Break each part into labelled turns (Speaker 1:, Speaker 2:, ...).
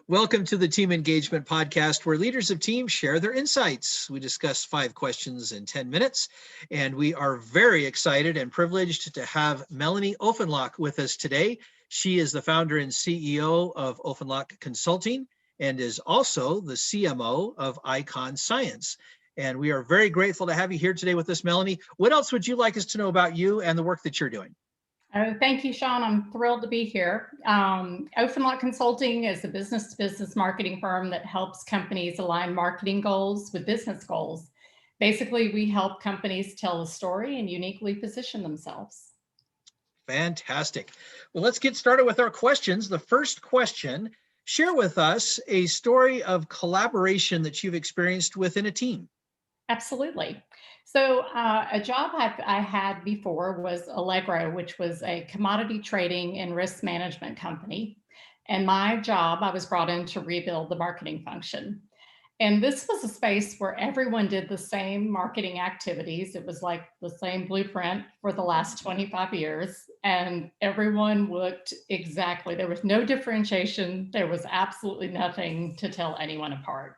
Speaker 1: Welcome to the Team Engagement Podcast, where leaders of teams share their insights. We discuss 5 questions in 10 minutes, and we are very excited and privileged to have Melanie Ofenloch with us today. She is the founder and CEO of Ofenloch Consulting and is also the CMO of IKON Science. And we are very grateful to have you here today with us, Melanie. What else would you like us to know about you and the work that you're doing?
Speaker 2: Oh, thank you, Sean. I'm thrilled to be here. Ofenloch Consulting is a business-to-business marketing firm that helps companies align marketing goals with business goals. Basically, we help companies tell a story and uniquely position themselves.
Speaker 1: Fantastic. Well, let's get started with our questions. The first question, share with us a story of collaboration that you've experienced within a team.
Speaker 2: Absolutely. So a job I had before was Allegro, which was a commodity trading and risk management company. And my job, I was brought in to rebuild the marketing function. And this was a space where everyone did the same marketing activities. It was like the same blueprint for the last 25 years. And everyone looked exactly, there was no differentiation. There was absolutely nothing to tell anyone apart.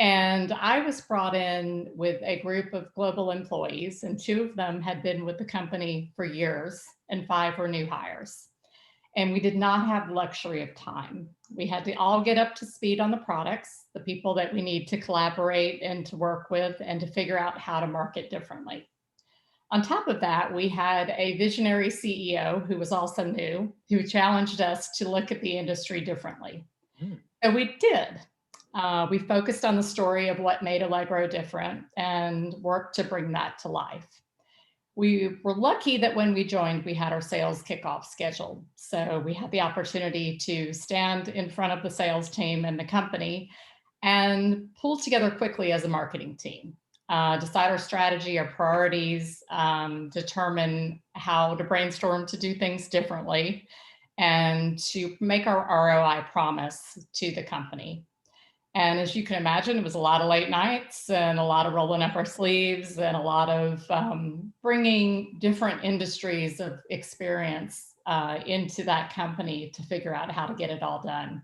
Speaker 2: And I was brought in with a group of global employees, and 2 of them had been with the company for years, and 5 were new hires. And we did not have luxury of time. We had to all get up to speed on the products, the people that we need to collaborate and to work with, and to figure out how to market differently. On top of that, we had a visionary CEO who was also new, who challenged us to look at the industry differently. So we did. We focused on the story of what made Allegro different and worked to bring that to life. We were lucky that when we joined, we had our sales kickoff scheduled. So we had the opportunity to stand in front of the sales team and the company and pull together quickly as a marketing team, decide our strategy, our priorities, determine how to brainstorm to do things differently, and to make our ROI promise to the company. And as you can imagine, it was a lot of late nights and a lot of rolling up our sleeves and a lot of bringing different industries of experience into that company to figure out how to get it all done.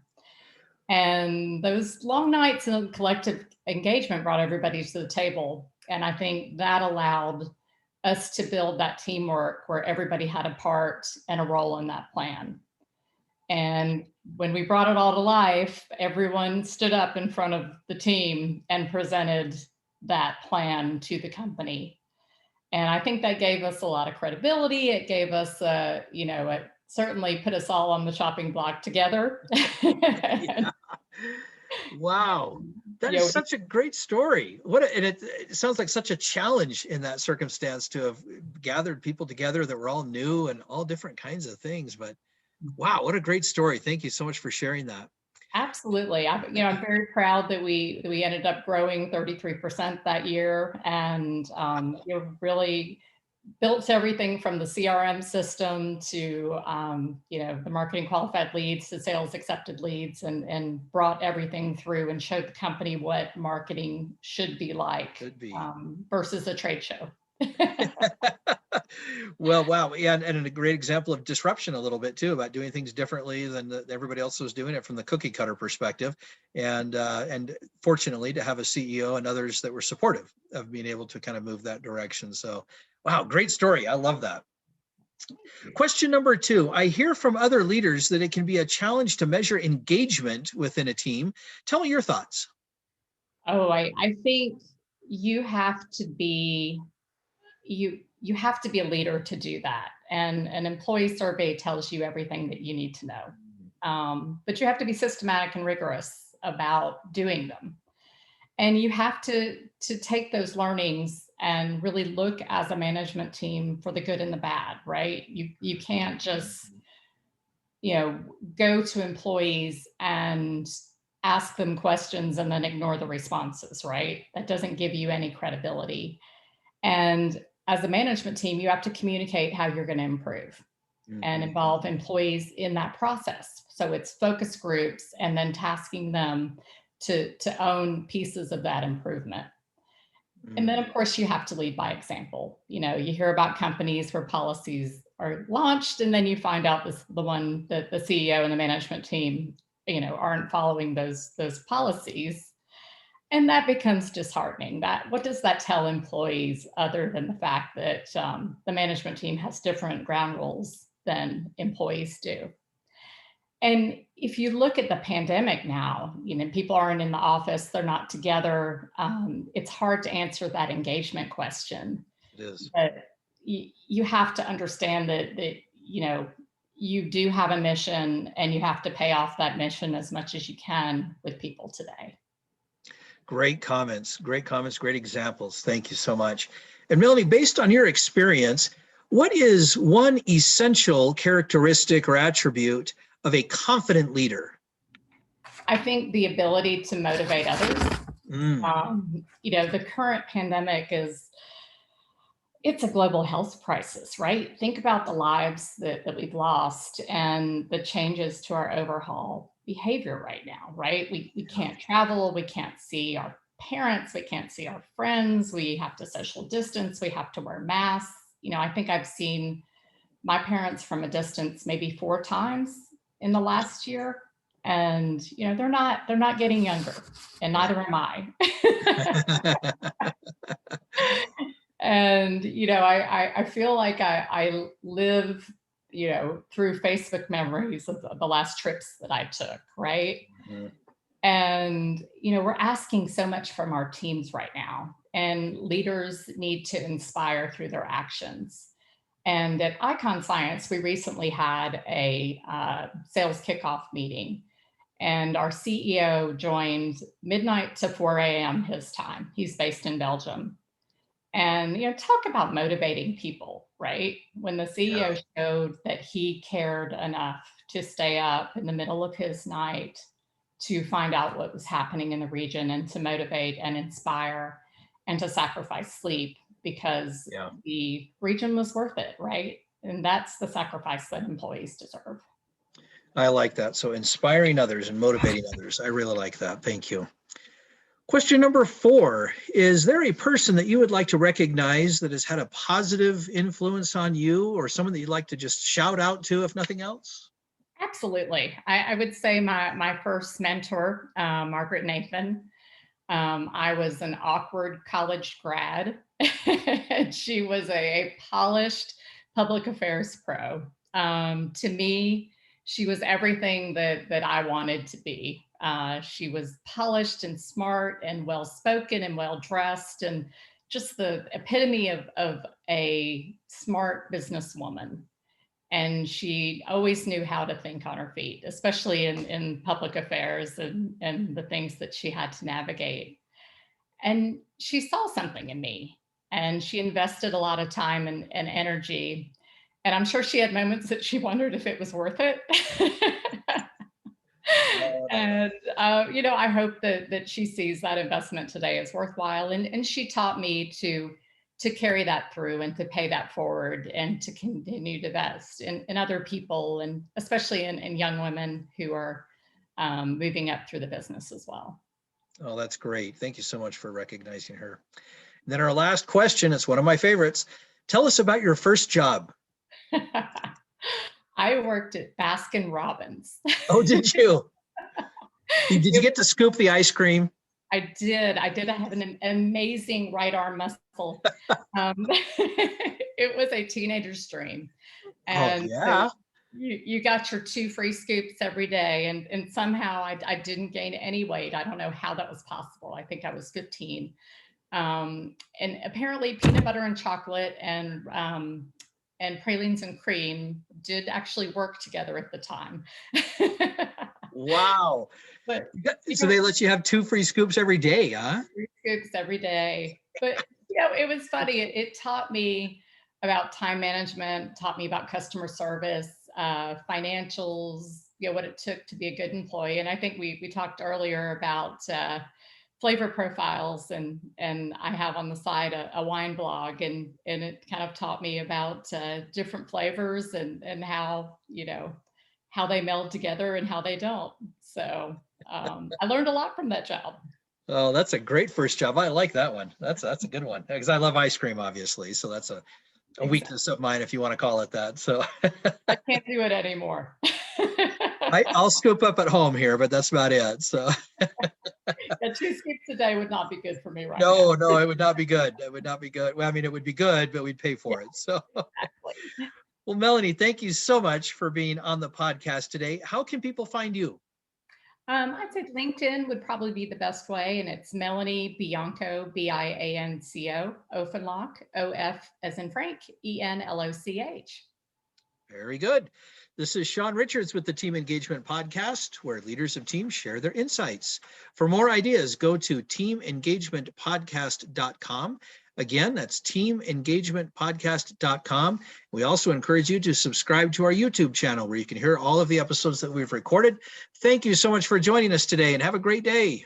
Speaker 2: And those long nights and collective engagement brought everybody to the table. And I think that allowed us to build that teamwork where everybody had a part and a role in that plan. And when we brought it all to life, everyone stood up in front of the team and presented that plan to the company. And I think that gave us a lot of credibility. It gave us, it certainly put us all on the chopping block together.
Speaker 1: Yeah. Wow. That is such a great story. It sounds like such a challenge in that circumstance to have gathered people together that were all new and all different kinds of things. But wow, what a great story. Thank you so much for sharing that.
Speaker 2: Absolutely. I'm very proud that we ended up growing 33% that year, and really built everything from the CRM system to the marketing qualified leads to sales accepted leads, and brought everything through and showed the company what marketing should be like versus a trade show.
Speaker 1: Well, wow. Yeah, and a great example of disruption a little bit too, about doing things differently than everybody else was doing it from the cookie cutter perspective. And fortunately to have a CEO and others that were supportive of being able to kind of move that direction. So, wow, great story. I love that. Question number 2, I hear from other leaders that it can be a challenge to measure engagement within a team. Tell me your thoughts.
Speaker 2: Oh, I think you have to be you have to be a leader to do that. And an employee survey tells you everything that you need to know. But you have to be systematic and rigorous about doing them. And you have to take those learnings and really look as a management team for the good and the bad, right? You can't just, go to employees and ask them questions and then ignore the responses, right? That doesn't give you any credibility. And as a management team, you have to communicate how you're going to improve and involve employees in that process. So it's focus groups and then tasking them to own pieces of that improvement. And then, of course, you have to lead by example. You hear about companies where policies are launched, and then you find out the one that the CEO and the management team aren't following those policies. And that becomes disheartening. What does that tell employees other than the fact that the management team has different ground rules than employees do? And if you look at the pandemic now, people aren't in the office, they're not together. It's hard to answer that engagement question.
Speaker 1: It is.
Speaker 2: But you have to understand that you do have a mission, and you have to pay off that mission as much as you can with people today.
Speaker 1: Great comments, great examples. Thank you so much. And Melanie, based on your experience, what is one essential characteristic or attribute of a confident leader?
Speaker 2: I think the ability to motivate others. The current pandemic it's a global health crisis, right? Think about the lives that we've lost and the changes to our overall behavior right now, right? We can't travel, we can't see our parents, we can't see our friends, we have to social distance, we have to wear masks. I think I've seen my parents from a distance maybe 4 times in the last year. And they're not getting younger, and neither am I. And I feel like I live through Facebook memories of the last trips that I took, right?
Speaker 1: Mm-hmm.
Speaker 2: And we're asking so much from our teams right now, and leaders need to inspire through their actions. And at IKON Science, we recently had a sales kickoff meeting, and our CEO joined midnight to 4 a.m. his time. He's based in Belgium. And, talk about motivating people, right? When the CEO showed that he cared enough to stay up in the middle of his night to find out what was happening in the region, and to motivate and inspire, and to sacrifice sleep because the region was worth it, right? And that's the sacrifice that employees deserve.
Speaker 1: I like that. So inspiring others and motivating others. I really like that. Thank you. Question number 4, is there a person that you would like to recognize that has had a positive influence on you, or someone that you'd like to just shout out to, if nothing else?
Speaker 2: Absolutely. I would say my first mentor, Margaret Nathan. I was an awkward college grad, and she was a polished public affairs pro. To me, she was everything that I wanted to be. She was polished and smart and well-spoken and well-dressed, and just the epitome of a smart businesswoman. And she always knew how to think on her feet, especially in public affairs and the things that she had to navigate. And she saw something in me, and she invested a lot of time and energy. And I'm sure she had moments that she wondered if it was worth it. And, I hope that she sees that investment today as worthwhile. And she taught me to carry that through, and to pay that forward, and to continue to invest in other people, and especially in young women who are moving up through the business as well.
Speaker 1: Oh, that's great. Thank you so much for recognizing her. And then our last question, it's one of my favorites. Tell us about your first job.
Speaker 2: I worked at Baskin Robbins.
Speaker 1: Oh, did you? Did you get to scoop the ice cream?
Speaker 2: I did. I have an amazing right arm muscle. It was a teenager's dream. And so you got your 2 free scoops every day. And somehow I didn't gain any weight. I don't know how that was possible. I think I was 15. And apparently peanut butter and chocolate and pralines and cream did actually work together at the time.
Speaker 1: Wow.
Speaker 2: But
Speaker 1: so they let you have 2 free scoops every day, huh?
Speaker 2: 3 scoops every day. But it was funny. It taught me about time management, taught me about customer service, financials, what it took to be a good employee. And I think we talked earlier about flavor profiles, and I have on the side a wine blog, and it kind of taught me about different flavors and how how they meld together and how they don't. So I learned a lot from that job.
Speaker 1: Oh, that's a great first job. I like that one. That's a good one, because I love ice cream, obviously. So that's a weakness of mine, if you want to call it that. So
Speaker 2: I can't do it anymore.
Speaker 1: I'll scoop up at home here, but that's about it. So
Speaker 2: Yeah, 2 scoops a day would not be good for me right
Speaker 1: no,
Speaker 2: now.
Speaker 1: no, it would not be good. It would not be good. Well, I mean, it would be good, but we'd pay
Speaker 2: Yeah,
Speaker 1: for it. So,
Speaker 2: exactly.
Speaker 1: well, Melanie, thank you so much for being on the podcast today. How can people find you?
Speaker 2: I'd say LinkedIn would probably be the best way, and it's Melanie Bianco, Bianco, Ofenloch, OF as in Frank, Enloch.
Speaker 1: Very good. This is Sean Richards with the Team Engagement Podcast, where leaders of teams share their insights. For more ideas, go to teamengagementpodcast.com. Again, that's teamengagementpodcast.com. We also encourage you to subscribe to our YouTube channel where you can hear all of the episodes that we've recorded. Thank you so much for joining us today and have a great day.